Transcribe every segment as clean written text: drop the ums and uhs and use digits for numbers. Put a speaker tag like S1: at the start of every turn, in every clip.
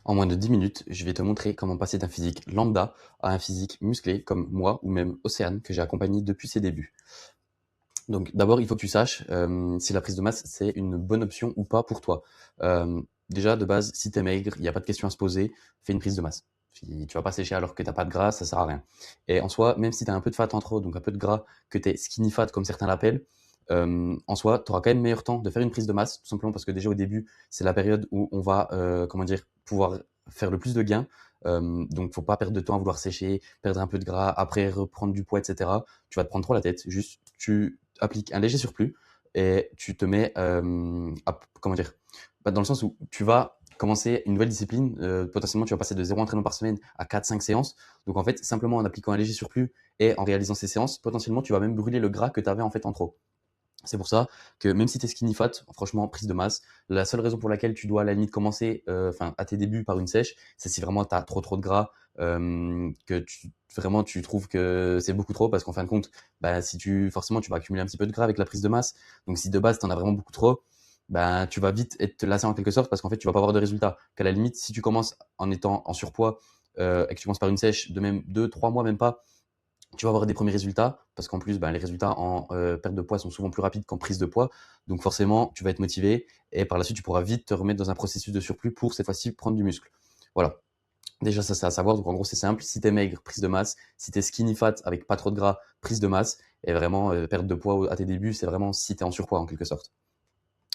S1: En moins de 10 minutes, je vais te montrer comment passer d'un physique lambda à un physique musclé comme moi ou même Océane que j'ai accompagné depuis ses débuts. Donc d'abord, il faut que tu saches si la prise de masse, c'est une bonne option ou pas pour toi. Déjà, de base, si tu es maigre, il n'y a pas de question à se poser, fais une prise de masse. Si tu vas pas sécher alors que tu pas de gras, ça sert à rien. Et en soi, même si tu as un peu de fat en trop, donc un peu de gras, que tu es skinny fat comme certains l'appellent, en soi, tu auras quand même meilleur temps de faire une prise de masse, tout simplement parce que déjà au début, c'est la période où on va, comment dire, pouvoir faire le plus de gains. Donc faut pas perdre de temps à vouloir sécher, perdre un peu de gras, après reprendre du poids, etc. Tu vas te prendre trop la tête. Juste, tu appliques un léger surplus et tu te mets à, comment dire, dans le sens où tu vas commencer une nouvelle discipline. Potentiellement, tu vas passer de 0 entraînement par semaine à 4-5 séances. Donc en fait, simplement en appliquant un léger surplus et en réalisant ces séances, potentiellement, tu vas même brûler le gras que tu avais en fait en trop. C'est pour ça que même si tu es skinny fat, franchement, prise de masse, la seule raison pour laquelle tu dois à la limite commencer à tes débuts par une sèche, c'est si vraiment tu as trop de gras, que vraiment tu trouves que c'est beaucoup trop parce qu'en fin de compte, bah, si tu forcément tu vas accumuler un petit peu de gras avec la prise de masse. Donc si de base tu en as vraiment beaucoup trop, bah, tu vas vite être lassé en quelque sorte parce qu'en fait tu vas pas avoir de résultats. Qu'à la limite, si tu commences en étant en surpoids et que tu commences par une sèche de même 2-3 mois même pas, tu vas avoir des premiers résultats parce qu'en plus, ben, les résultats en perte de poids sont souvent plus rapides qu'en prise de poids. Donc forcément, tu vas être motivé et par la suite, tu pourras vite te remettre dans un processus de surplus pour cette fois-ci prendre du muscle. Voilà. Déjà, ça, c'est à savoir. Donc en gros, c'est simple. Si tu es maigre, prise de masse. Si tu es skinny fat avec pas trop de gras, prise de masse. Et vraiment, perte de poids à tes débuts, c'est vraiment si tu es en surpoids en quelque sorte.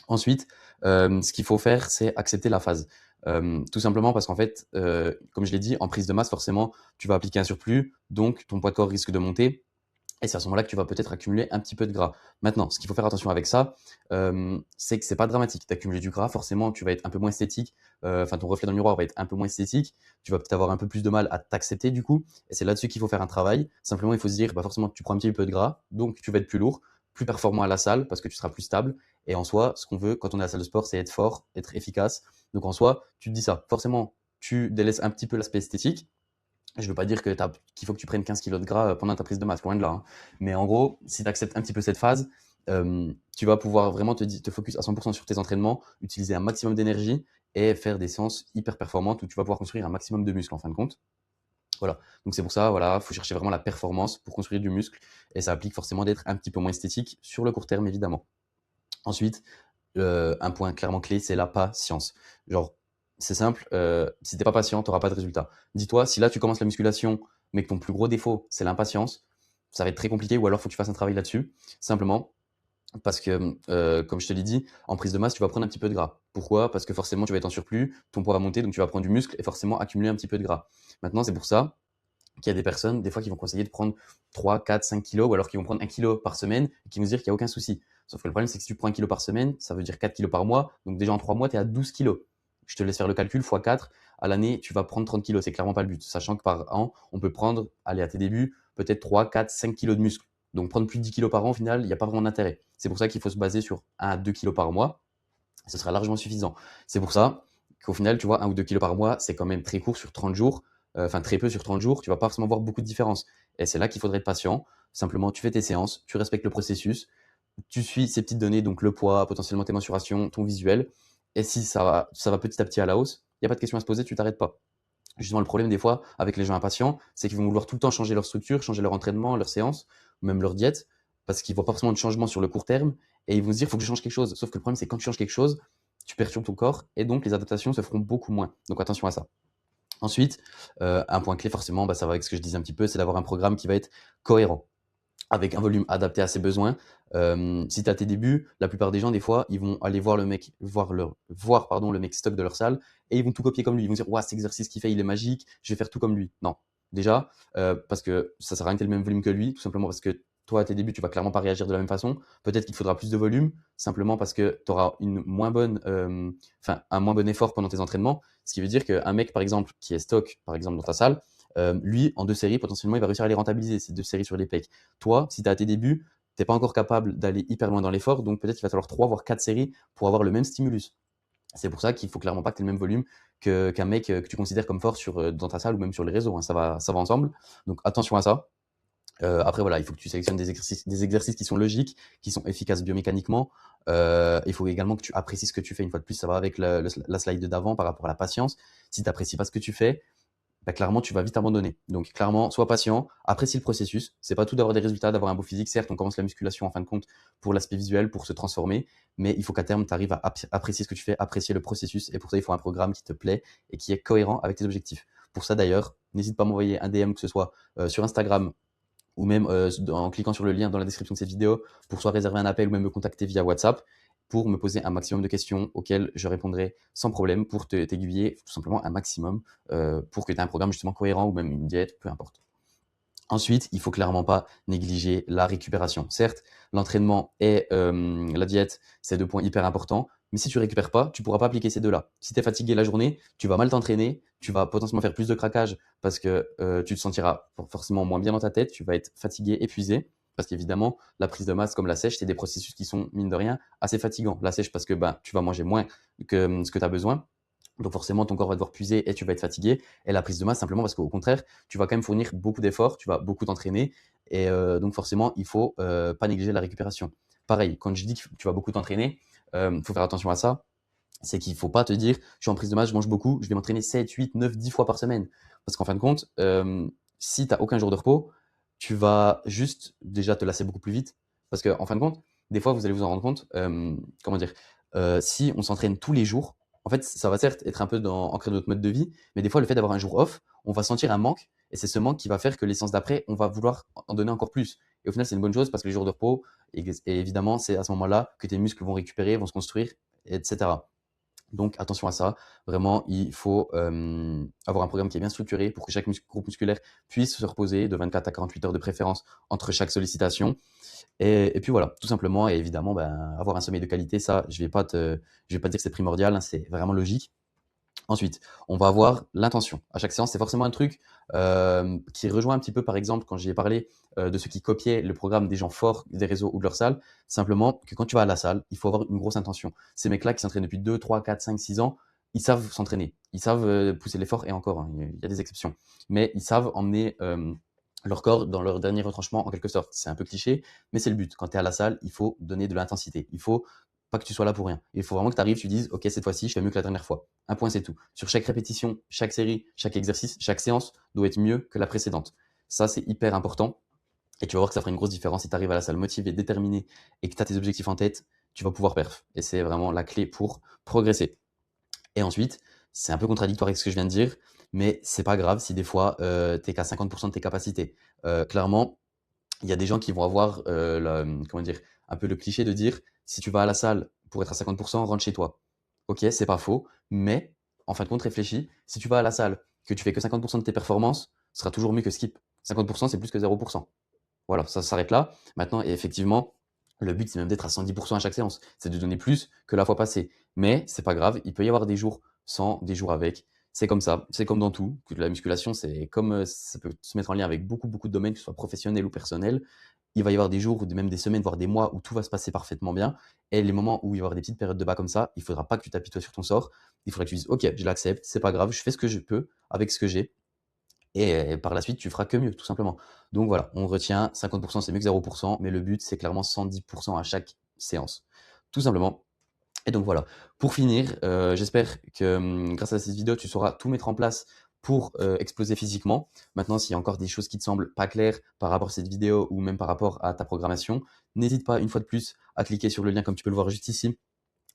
S1: Ensuite, ce qu'il faut faire, c'est accepter la phase. Tout simplement parce qu'en fait, comme je l'ai dit, en prise de masse, forcément, tu vas appliquer un surplus, donc ton poids de corps risque de monter et c'est à ce moment-là que tu vas peut-être accumuler un petit peu de gras. Maintenant, ce qu'il faut faire attention avec ça, c'est que c'est pas dramatique d'accumuler du gras. Forcément, tu vas être un peu moins esthétique, enfin ton reflet dans le miroir va être un peu moins esthétique. Tu vas peut-être avoir un peu plus de mal à t'accepter du coup et c'est là-dessus qu'il faut faire un travail. Simplement, il faut se dire, bah, forcément, tu prends un petit peu de gras, donc tu vas être plus lourd, plus performant à la salle parce que tu seras plus stable et en soi, ce qu'on veut quand on est à la salle de sport, c'est être fort, être efficace. Donc en soi, tu te dis ça. Forcément, tu délaisses un petit peu l'aspect esthétique. Je veux pas dire qu'il faut que tu prennes 15 kilos de gras pendant ta prise de masse, loin de là, hein. Mais en gros, si tu acceptes un petit peu cette phase, tu vas pouvoir vraiment te focus à 100% sur tes entraînements, utiliser un maximum d'énergie et faire des séances hyper performantes où tu vas pouvoir construire un maximum de muscles en fin de compte. Voilà. Donc c'est pour ça, voilà, faut chercher vraiment la performance pour construire du muscle et ça implique forcément d'être un petit peu moins esthétique sur le court terme, évidemment. Ensuite, un point clairement clé, c'est la patience. Genre, c'est simple, si t'es pas patient, tu auras pas de résultat. Dis-toi, si là tu commences la musculation, mais que ton plus gros défaut, c'est l'impatience, ça va être très compliqué ou alors faut que tu fasses un travail là-dessus. Simplement parce que, comme je te l'ai dit, en prise de masse, tu vas prendre un petit peu de gras. Pourquoi? Parce que forcément, tu vas être en surplus, ton poids va monter, donc tu vas prendre du muscle et forcément accumuler un petit peu de gras. Maintenant, c'est pour ça qu'il y a des personnes, des fois, qui vont conseiller de prendre 3, 4, 5 kilos ou alors qui vont prendre 1 kilo par semaine et qui vont se dire qu'il n'y a aucun souci. Sauf que le problème, c'est que si tu prends 1 kilo par semaine, ça veut dire 4 kilos par mois. Donc déjà en 3 mois, tu es à 12 kilos. Je te laisse faire le calcul, fois 4. À l'année, tu vas prendre 30 kilos. C'est clairement pas le but. Sachant que par an, on peut prendre, allez, à tes débuts, peut-être 3, 4, 5 kilos de muscle. Donc prendre plus de 10 kilos par an, au final, il n'y a pas vraiment d'intérêt. C'est pour ça qu'il faut se baser sur 1 à 2 kilos par mois. Ce sera largement suffisant. C'est pour ça qu'au final, tu vois, 1 ou 2 kilos par mois, c'est quand même très court sur 30 jours. Enfin, très peu sur 30 jours. Tu vas pas forcément voir beaucoup de différence. Et c'est là qu'il faudrait être patient. Simplement, tu fais tes séances, tu respectes le processus, tu suis ces petites données, donc le poids, potentiellement tes mensurations, ton visuel. Et si ça va petit à petit à la hausse, il n'y a pas de question à se poser, tu t'arrêtes pas. Justement, le problème des fois avec les gens impatients, c'est qu'ils vont vouloir tout le temps changer leur structure, changer leur entraînement, leur séance, même leur diète, parce qu'ils voient pas forcément de changement sur le court terme, et ils vont se dire, il faut que je change quelque chose. Sauf que le problème, c'est que quand tu changes quelque chose, tu perturbes ton corps, et donc les adaptations se feront beaucoup moins. Donc attention à ça. Ensuite, un point clé forcément, bah, ça va avec ce que je disais un petit peu, c'est d'avoir un programme qui va être cohérent avec un volume adapté à ses besoins. Si tu as tes débuts, la plupart des gens, des fois, ils vont aller voir le mec stock de leur salle et ils vont tout copier comme lui. Ils vont dire, ouais, cet exercice qu'il fait, il est magique, je vais faire tout comme lui. Non. Déjà, parce que ça sert à rien que tu aies le même volume que lui, tout simplement parce que toi, à tes débuts, tu vas clairement pas réagir de la même façon. Peut-être qu'il te faudra plus de volume, simplement parce que tu auras un moins bon effort pendant tes entraînements. Ce qui veut dire qu'un mec, par exemple, qui est stock, par exemple, dans ta salle, lui, en 2 séries, potentiellement, il va réussir à les rentabiliser, ces 2 séries sur les pecs. Toi, si tu es à tes débuts, tu n'es pas encore capable d'aller hyper loin dans l'effort, donc peut-être qu'il va falloir 3 voire 4 séries pour avoir le même stimulus. C'est pour ça qu'il faut clairement pas que tu aies le même volume qu'un mec que tu considères comme fort dans ta salle ou même sur les réseaux, hein. Ça va ensemble. Donc attention à ça. Après, voilà, il faut que tu sélectionnes des exercices qui sont logiques, qui sont efficaces biomécaniquement. Il faut également que tu apprécies ce que tu fais. Une fois de plus, ça va avec la slide d'avant par rapport à la patience. Si tu n'apprécies pas ce que tu fais, bah, clairement, tu vas vite abandonner. Donc, clairement, sois patient, apprécie le processus. C'est pas tout d'avoir des résultats, d'avoir un beau physique. Certes, on commence la musculation en fin de compte pour l'aspect visuel, pour se transformer, mais il faut qu'à terme, tu arrives à apprécier ce que tu fais, apprécier le processus. Et pour ça, il faut un programme qui te plaît et qui est cohérent avec tes objectifs. Pour ça, d'ailleurs, n'hésite pas à m'envoyer un DM, que ce soit sur Instagram ou même en cliquant sur le lien dans la description de cette vidéo pour soit réserver un appel ou même me contacter via WhatsApp pour me poser un maximum de questions auxquelles je répondrai sans problème pour t'aiguiller tout simplement un maximum pour que tu aies un programme justement cohérent ou même une diète, peu importe. Ensuite, il faut clairement pas négliger la récupération. Certes, l'entraînement et la diète, c'est deux points hyper importants, mais si tu récupères pas, tu pourras pas appliquer ces deux-là. Si tu es fatigué la journée, tu vas mal t'entraîner, tu vas potentiellement faire plus de craquage parce que tu te sentiras forcément moins bien dans ta tête, tu vas être fatigué, épuisé. Parce qu'évidemment, la prise de masse comme la sèche, c'est des processus qui sont, mine de rien, assez fatigants. La sèche parce que ben, tu vas manger moins que ce que tu as besoin. Donc forcément, ton corps va devoir puiser et tu vas être fatigué. Et la prise de masse, simplement parce qu'au contraire, tu vas quand même fournir beaucoup d'efforts, tu vas beaucoup t'entraîner. Et donc forcément, il faut pas négliger la récupération. Pareil, quand je dis que tu vas beaucoup t'entraîner, faut faire attention à ça. C'est qu'il ne faut pas te dire, je suis en prise de masse, je mange beaucoup, je vais m'entraîner 7, 8, 9, 10 fois par semaine. Parce qu'en fin de compte, si tu n'as aucun jour de repos, tu vas juste déjà te lasser beaucoup plus vite. Parce qu'en fin de compte, des fois, vous allez vous en rendre compte, comment dire, si on s'entraîne tous les jours, en fait, ça va certes être un peu ancré dans notre mode de vie, mais des fois, le fait d'avoir un jour off, on va sentir un manque, et c'est ce manque qui va faire que les séances d'après, on va vouloir en donner encore plus. Et au final, c'est une bonne chose parce que les jours de repos, et évidemment, c'est à ce moment-là que tes muscles vont récupérer, vont se construire, etc. Donc attention à ça, vraiment il faut avoir un programme qui est bien structuré pour que chaque groupe musculaire puisse se reposer de 24 à 48 heures de préférence entre chaque sollicitation. Et puis voilà, tout simplement, et évidemment, ben, avoir un sommeil de qualité, ça, je vais pas dire que c'est primordial, hein, c'est vraiment logique. Ensuite, on va avoir l'intention. À chaque séance, c'est forcément un truc qui rejoint un petit peu, par exemple, quand j'ai parlé de ceux qui copiaient le programme des gens forts des réseaux ou de leur salle, simplement que quand tu vas à la salle, il faut avoir une grosse intention. Ces mecs-là qui s'entraînent depuis 2, 3, 4, 5, 6 ans, ils savent s'entraîner, ils savent pousser l'effort, et encore, hein, il y a des exceptions, mais ils savent emmener leur corps dans leur dernier retranchement en quelque sorte. C'est un peu cliché, mais c'est le but. Quand tu es à la salle, il faut donner de l'intensité. Il faut pas que tu sois là pour rien. Il faut vraiment que tu arrives, tu dises, OK, cette fois-ci, je fais mieux que la dernière fois. Un point, c'est tout. Sur chaque répétition, chaque série, chaque exercice, chaque séance doit être mieux que la précédente. Ça, c'est hyper important. Et tu vas voir que ça fera une grosse différence. Si tu arrives à la salle motivé, déterminé et que tu as tes objectifs en tête, tu vas pouvoir perf. Et c'est vraiment la clé pour progresser. Et ensuite, c'est un peu contradictoire avec ce que je viens de dire, mais c'est pas grave si des fois, tu es qu'à 50% de tes capacités. Clairement, il y a des gens qui vont avoir comment dire, un peu le cliché de dire si tu vas à la salle pour être à 50%, rentre chez toi. Ok, c'est pas faux, mais en fin de compte, réfléchis. Si tu vas à la salle, que tu fais que 50% de tes performances, ce sera toujours mieux que skip. 50%, c'est plus que 0%. Voilà, ça s'arrête là. Maintenant, et effectivement, le but, c'est même d'être à 110% à chaque séance. C'est de donner plus que la fois passée. Mais c'est pas grave, il peut y avoir des jours sans, des jours avec. C'est comme ça, c'est comme dans tout. Que la musculation, c'est comme ça peut se mettre en lien avec beaucoup, beaucoup de domaines, que ce soit professionnel ou personnel. Il va y avoir des jours, ou même des semaines, voire des mois où tout va se passer parfaitement bien. Et les moments où il va y avoir des petites périodes de bas comme ça, il faudra pas que tu t'apitoies sur ton sort. Il faudra que tu dises, OK, je l'accepte, c'est pas grave, je fais ce que je peux avec ce que j'ai. Et par la suite, tu feras que mieux, tout simplement. Donc voilà, on retient 50%, c'est mieux que 0%, mais le but, c'est clairement 110% à chaque séance. Tout simplement. Et donc voilà. Pour finir, j'espère que grâce à cette vidéo, tu sauras tout mettre en place pour exploser physiquement. Maintenant, s'il y a encore des choses qui te semblent pas claires par rapport à cette vidéo ou même par rapport à ta programmation, n'hésite pas une fois de plus à cliquer sur le lien comme tu peux le voir juste ici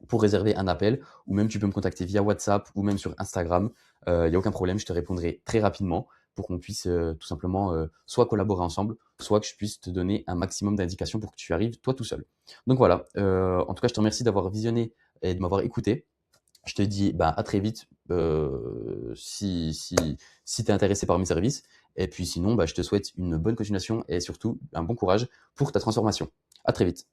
S1: pour réserver un appel, ou même tu peux me contacter via WhatsApp ou même sur Instagram. Il n'y a aucun problème, je te répondrai très rapidement pour qu'on puisse tout simplement soit collaborer ensemble, soit que je puisse te donner un maximum d'indications pour que tu arrives toi tout seul. Donc voilà, en tout cas, je te remercie d'avoir visionné et de m'avoir écouté. Je te dis bah, à très vite si tu es intéressé par mes services. Et puis sinon, bah, je te souhaite une bonne continuation et surtout un bon courage pour ta transformation. À très vite.